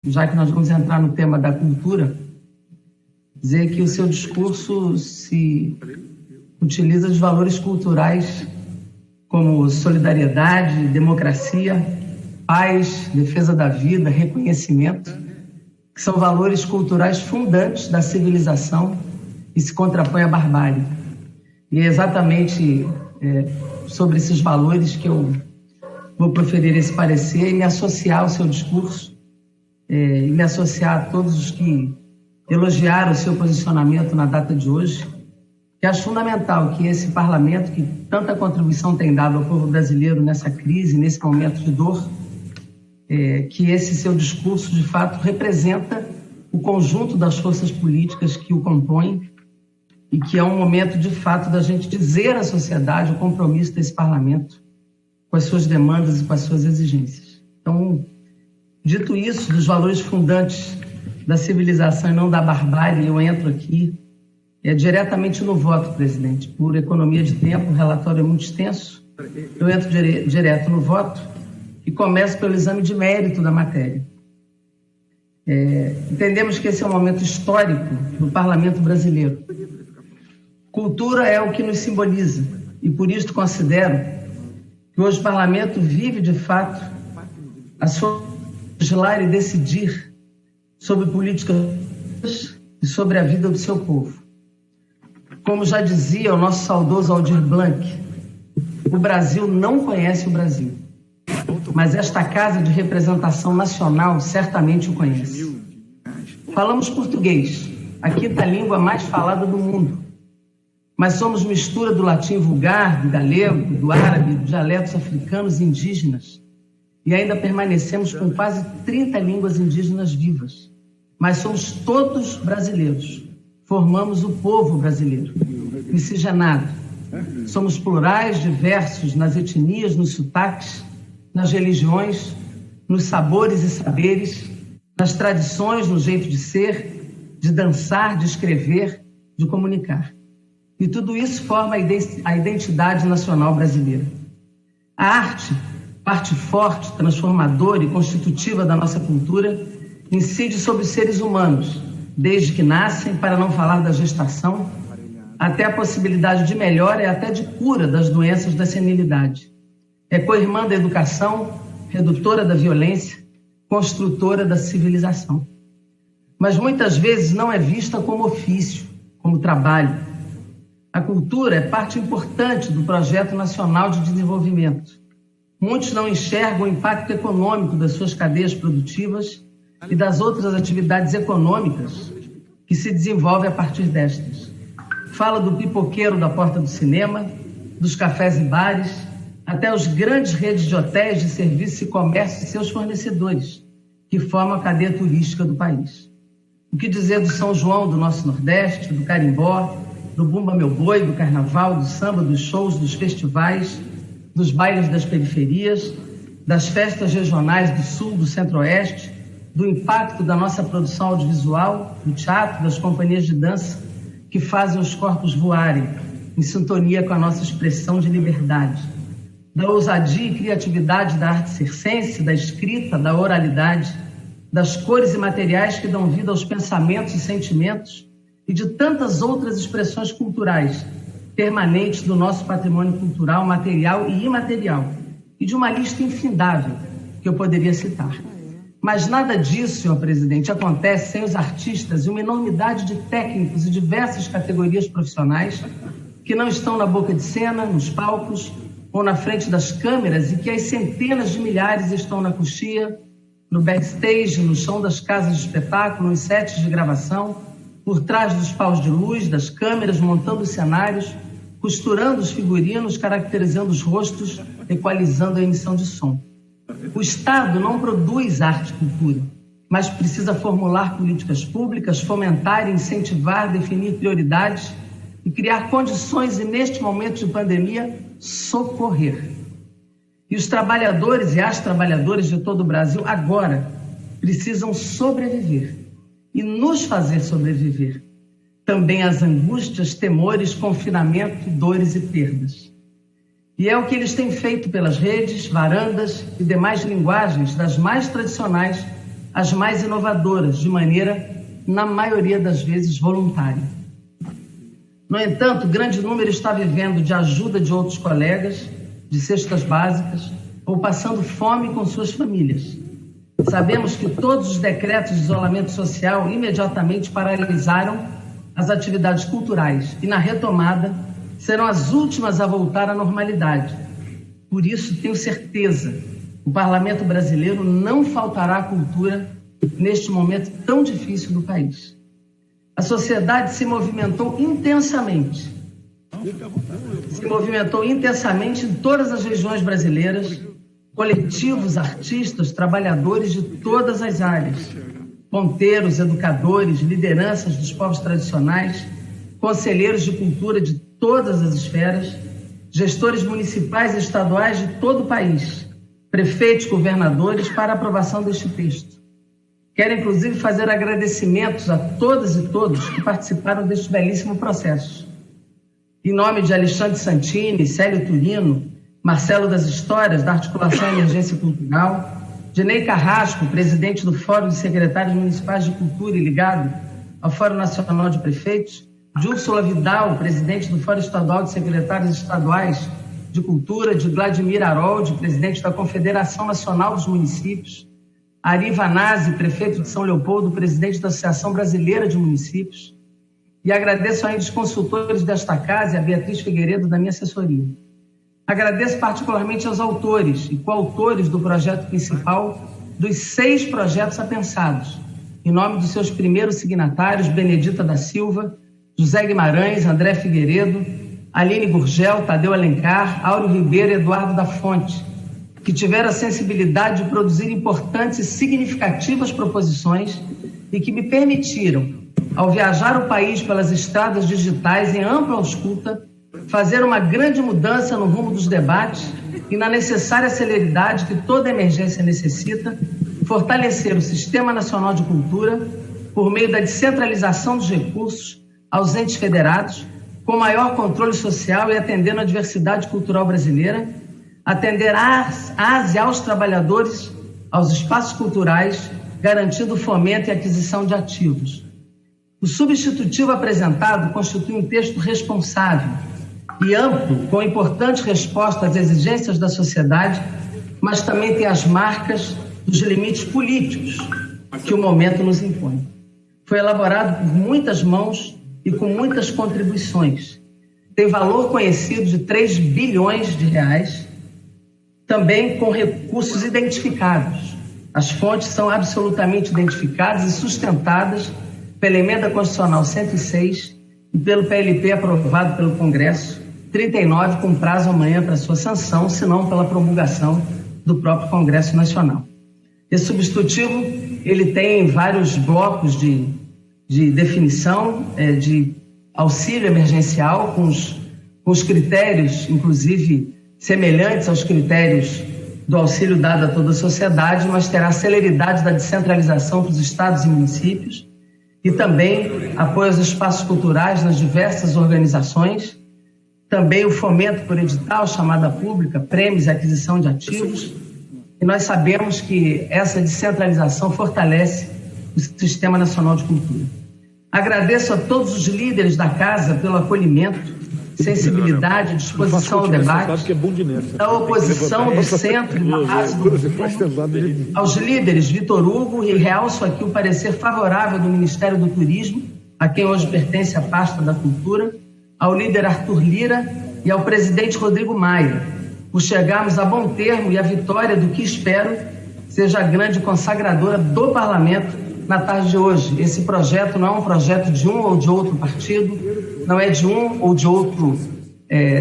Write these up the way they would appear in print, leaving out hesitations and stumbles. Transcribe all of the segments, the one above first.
já que nós vamos entrar no tema da cultura, dizer que o seu discurso se utiliza de valores culturais como solidariedade, democracia, paz, defesa da vida, reconhecimento, que são valores culturais fundantes da civilização e se contrapõem à barbárie. E é exatamente sobre esses valores que eu vou proferir esse parecer e me associar ao seu discurso e me associar a todos os que elogiaram o seu posicionamento na data de hoje, que acho fundamental que esse parlamento, que tanta contribuição tem dado ao povo brasileiro nessa crise, nesse momento de dor, que esse seu discurso, de fato, representa o conjunto das forças políticas que o compõem e que é um momento, de fato, da gente dizer à sociedade o compromisso desse parlamento com as suas demandas e com as suas exigências. Então, dito isso, dos valores fundantes da civilização e não da barbárie, eu entro aqui diretamente no voto, presidente. Por economia de tempo, o relatório é muito extenso, eu entro direto no voto e começo pelo exame de mérito da matéria. Entendemos que esse é um momento histórico do parlamento brasileiro. Cultura é o que nos simboliza e por isso considero que hoje o parlamento vive de fato a sua legislar e decidir sobre políticas e sobre a vida do seu povo. Como já dizia o nosso saudoso Aldir Blanc, o Brasil não conhece o Brasil, mas esta Casa de Representação Nacional certamente o conhece. Falamos português, a quinta língua mais falada do mundo, mas somos mistura do latim vulgar, do galego, do árabe, dos dialetos africanos e indígenas, e ainda permanecemos com quase 30 línguas indígenas vivas. Mas somos todos brasileiros, formamos o povo brasileiro, miscigenado. Somos plurais, diversos nas etnias, nos sotaques, nas religiões, nos sabores e saberes, nas tradições, no jeito de ser, de dançar, de escrever, de comunicar. E tudo isso forma a identidade nacional brasileira. A arte, parte forte, transformadora e constitutiva da nossa cultura, incide sobre os seres humanos, desde que nascem, para não falar da gestação, até a possibilidade de melhora e até de cura das doenças da senilidade. É co-irmã da educação, redutora da violência, construtora da civilização. Mas muitas vezes não é vista como ofício, como trabalho. A cultura é parte importante do Projeto Nacional de Desenvolvimento. Muitos não enxergam o impacto econômico das suas cadeias produtivas e das outras atividades econômicas que se desenvolvem a partir destas. Fala do pipoqueiro da porta do cinema, dos cafés e bares, até as grandes redes de hotéis, de serviços e comércio e seus fornecedores, que formam a cadeia turística do país. O que dizer do São João do nosso Nordeste, do carimbó, do Bumba Meu Boi, do carnaval, do samba, dos shows, dos festivais, dos bailes das periferias, das festas regionais do Sul, do Centro-Oeste, do impacto da nossa produção audiovisual, do teatro, das companhias de dança, que fazem os corpos voarem, em sintonia com a nossa expressão de liberdade, da ousadia e criatividade da arte circense, da escrita, da oralidade, das cores e materiais que dão vida aos pensamentos e sentimentos e de tantas outras expressões culturais permanentes do nosso patrimônio cultural, material e imaterial, e de uma lista infindável que eu poderia citar. Mas nada disso, senhor presidente, acontece sem os artistas e uma enormidade de técnicos e diversas categorias profissionais que não estão na boca de cena, nos palcos ou na frente das câmeras e que as centenas de milhares estão na coxia, no backstage, no chão das casas de espetáculo, nos sets de gravação, por trás dos paus de luz, das câmeras, montando os cenários, costurando os figurinos, caracterizando os rostos, equalizando a emissão de som. O Estado não produz arte e cultura, mas precisa formular políticas públicas, fomentar, incentivar, definir prioridades e criar condições e, neste momento de pandemia, socorrer. E os trabalhadores e as trabalhadoras de todo o Brasil agora precisam sobreviver e nos fazer sobreviver. Também às angústias, temores, confinamento, dores e perdas. E é o que eles têm feito pelas redes, varandas e demais linguagens das mais tradicionais as mais inovadoras, de maneira, na maioria das vezes, voluntária. No entanto, grande número está vivendo de ajuda de outros colegas, de cestas básicas, ou passando fome com suas famílias. Sabemos que todos os decretos de isolamento social imediatamente paralisaram as atividades culturais e, na retomada, serão as últimas a voltar à normalidade. Por isso, tenho certeza, o Parlamento brasileiro não faltará à cultura neste momento tão difícil do país. A sociedade se movimentou intensamente. Em todas as regiões brasileiras, coletivos, artistas, trabalhadores de todas as áreas, ponteiros, educadores, lideranças dos povos tradicionais, conselheiros de cultura de todas as esferas, gestores municipais e estaduais de todo o país, prefeitos, governadores, para a aprovação deste texto. Quero, inclusive, fazer agradecimentos a todas e todos que participaram deste belíssimo processo. Em nome de Alexandre Santini, Célio Turino, Marcelo das Histórias, da Articulação Emergência Cultural, Dinei Carrasco, presidente do Fórum de Secretários Municipais de Cultura e ligado ao Fórum Nacional de Prefeitos, de Úrsula Vidal, presidente do Fórum Estadual de Secretários Estaduais de Cultura, de Vladimir Haroldi, presidente da Confederação Nacional dos Municípios, Ari Vanazzi, prefeito de São Leopoldo, presidente da Associação Brasileira de Municípios, e agradeço ainda os consultores desta casa e a Beatriz Figueiredo da minha assessoria. Agradeço particularmente aos autores e coautores do projeto principal dos 6 projetos apensados, em nome dos seus primeiros signatários, Benedita da Silva, José Guimarães, André Figueiredo, Aline Gurgel, Tadeu Alencar, Áureo Ribeiro e Eduardo da Fonte, que tiveram a sensibilidade de produzir importantes e significativas proposições e que me permitiram, ao viajar o país pelas estradas digitais em ampla ausculta, fazer uma grande mudança no rumo dos debates e na necessária celeridade que toda emergência necessita, fortalecer o Sistema Nacional de Cultura por meio da descentralização dos recursos aos entes federados, com maior controle social e atendendo a diversidade cultural brasileira, atender às e aos trabalhadores, aos espaços culturais, garantindo o fomento e aquisição de ativos. O substitutivo apresentado constitui um texto responsável e amplo, com importante resposta às exigências da sociedade, mas também tem as marcas dos limites políticos que o momento nos impõe. Foi elaborado por muitas mãos e com muitas contribuições. Tem valor conhecido de 3 bilhões de reais, também com recursos identificados. As fontes são absolutamente identificadas e sustentadas pela Emenda Constitucional 106 e pelo PLP aprovado pelo Congresso 39, com prazo amanhã para sua sanção, se não pela promulgação do próprio Congresso Nacional. Esse substitutivo, ele tem vários blocos de definição, de auxílio emergencial, com os critérios, inclusive, semelhantes aos critérios do auxílio dado a toda a sociedade, mas terá a celeridade da descentralização para os estados e municípios e também apoio aos espaços culturais nas diversas organizações, também o fomento por edital, chamada pública, prêmios e aquisição de ativos. E nós sabemos que essa descentralização fortalece o Sistema Nacional de Cultura. Agradeço a todos os líderes da Casa pelo acolhimento, sensibilidade, disposição ao debate, da oposição, do centro e da base do governo, aos líderes Vitor Hugo, e realço aqui o parecer favorável do Ministério do Turismo, a quem hoje pertence a pasta da Cultura, ao líder Arthur Lira e ao presidente Rodrigo Maia, por chegarmos a bom termo e a vitória do que espero seja a grande consagradora do Parlamento na tarde de hoje. Esse projeto não é um projeto de um ou de outro partido, não é de um ou de outro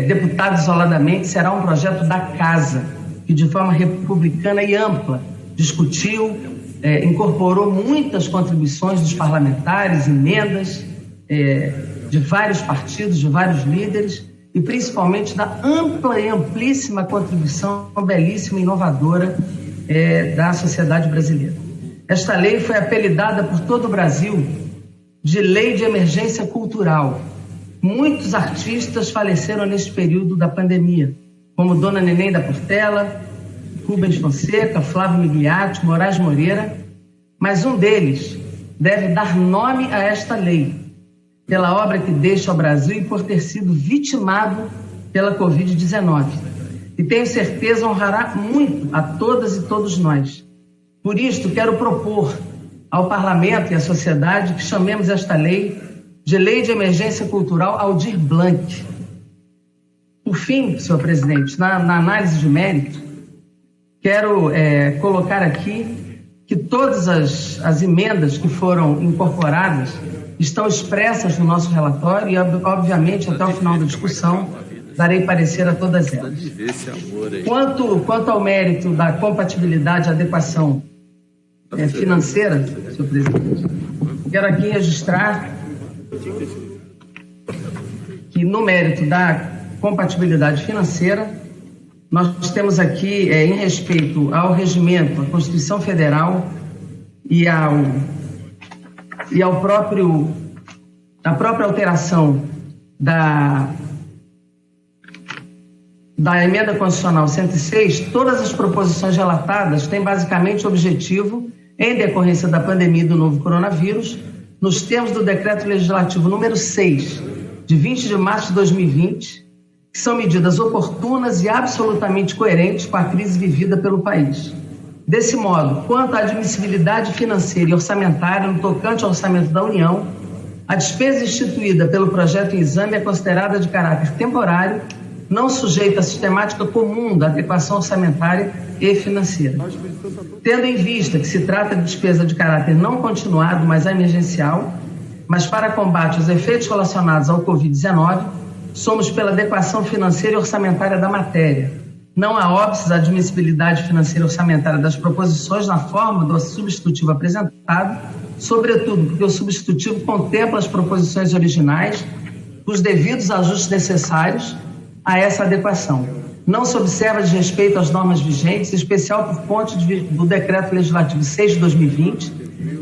deputado isoladamente, será um projeto da Casa, que de forma republicana e ampla discutiu, incorporou muitas contribuições dos parlamentares, emendas de vários partidos, de vários líderes, e principalmente da ampla e amplíssima contribuição belíssima e inovadora da sociedade brasileira. Esta lei foi apelidada por todo o Brasil de Lei de Emergência Cultural. Muitos artistas faleceram neste período da pandemia, como Dona Neném da Portela, Rubens Fonseca, Flávio Migliatti, Moraes Moreira, mas um deles deve dar nome a esta lei, pela obra que deixa ao Brasil e por ter sido vitimado pela Covid-19. E tenho certeza honrará muito a todas e todos nós. Por isto, quero propor ao Parlamento e à sociedade que chamemos esta lei de Lei de Emergência Cultural Aldir Blanc. Por fim, senhor presidente, na análise de mérito, quero colocar aqui que todas as emendas que foram incorporadas estão expressas no nosso relatório e, obviamente, até o final da discussão, darei parecer a todas elas. Quanto ao mérito da compatibilidade e adequação financeira, senhor presidente, quero aqui registrar que, no mérito da compatibilidade financeira, nós temos aqui, em respeito ao regimento, à Constituição Federal e ao própria alteração da emenda constitucional 106, todas as proposições relatadas têm basicamente o objetivo, em decorrência da pandemia e do novo coronavírus, nos termos do Decreto Legislativo número 6, de 20 de março de 2020, que são medidas oportunas e absolutamente coerentes com a crise vivida pelo país. Desse modo, quanto à admissibilidade financeira e orçamentária no tocante ao orçamento da União, a despesa instituída pelo projeto em exame é considerada de caráter temporário, não sujeita à sistemática comum da adequação orçamentária e financeira. Tendo em vista que se trata de despesa de caráter não continuado, mas emergencial, mas para combate aos efeitos relacionados ao Covid-19, somos pela adequação financeira e orçamentária da matéria. Não há óbices à admissibilidade financeira e orçamentária das proposições na forma do substitutivo apresentado, sobretudo porque o substitutivo contempla as proposições originais, os devidos ajustes necessários a essa adequação. Não se observa desrespeito às normas vigentes, em especial por ponto do Decreto Legislativo 6 de 2020,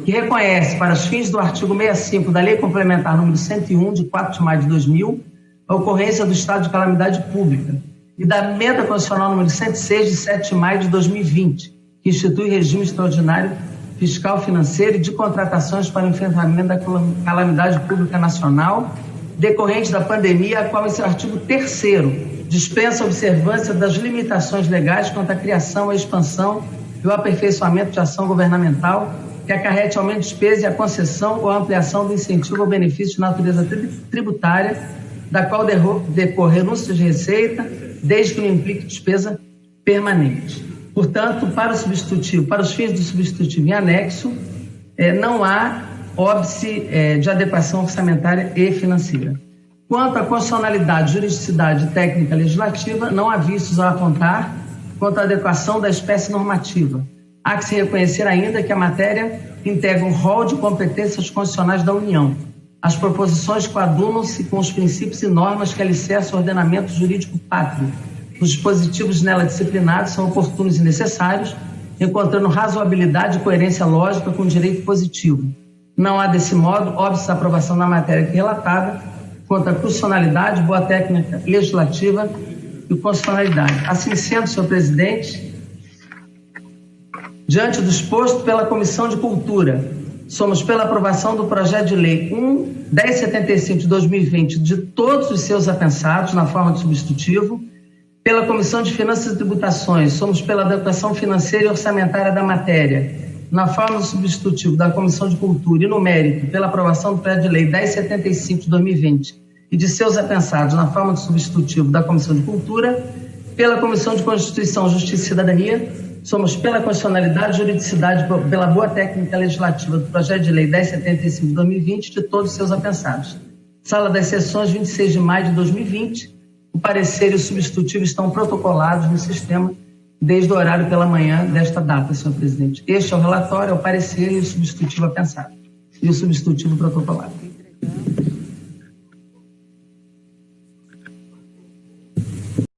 que reconhece, para os fins do artigo 65 da Lei Complementar número 101, de 4 de maio de 2000, a ocorrência do estado de calamidade pública, e da emenda constitucional número 106, de 7 de maio de 2020, que institui regime extraordinário fiscal, financeiro e de contratações para o enfrentamento da calamidade pública nacional decorrente da pandemia, a qual esse artigo 3º dispensa a observância das limitações legais quanto à criação, a expansão e o aperfeiçoamento de ação governamental que acarrete aumento de despesa e a concessão ou a ampliação do incentivo ao benefício de natureza tributária, da qual decorre renúncia de receita, desde que não implique despesa permanente. Portanto, para os fins do substitutivo em anexo, não há óbice de adequação orçamentária e financeira. Quanto à constitucionalidade, juridicidade e técnica legislativa, não há vícios a apontar quanto à adequação da espécie normativa. Há que se reconhecer ainda que a matéria integra um rol de competências constitucionais da União. As proposições coadunam-se com os princípios e normas que alicerçam o ordenamento jurídico pátrio. Os dispositivos nela disciplinados são oportunos e necessários, encontrando razoabilidade e coerência lógica com o direito positivo. Não há, desse modo, óbice à aprovação da matéria aqui relatada, quanto à constitucionalidade, boa técnica legislativa e constitucionalidade. Assim sendo, senhor presidente, diante do exposto pela Comissão de Cultura, somos pela aprovação do projeto de lei 1075 de 2020 de todos os seus apensados na forma de substitutivo. Pela Comissão de Finanças e Tributações, somos pela adequação financeira e orçamentária da matéria na forma do substitutivo da Comissão de Cultura e no mérito pela aprovação do projeto de lei 1075 de 2020 e de seus apensados na forma do substitutivo da Comissão de Cultura. Pela Comissão de Constituição, Justiça e Cidadania, somos pela constitucionalidade, juridicidade, pela boa técnica legislativa do projeto de lei 1075 de 2020 de todos os seus apensados. Sala das Sessões, 26 de maio de 2020. O parecer e o substitutivo estão protocolados no sistema desde o horário pela manhã desta data, senhor presidente. Este é o relatório, é o parecer e o substitutivo apensado. E o substitutivo protocolado.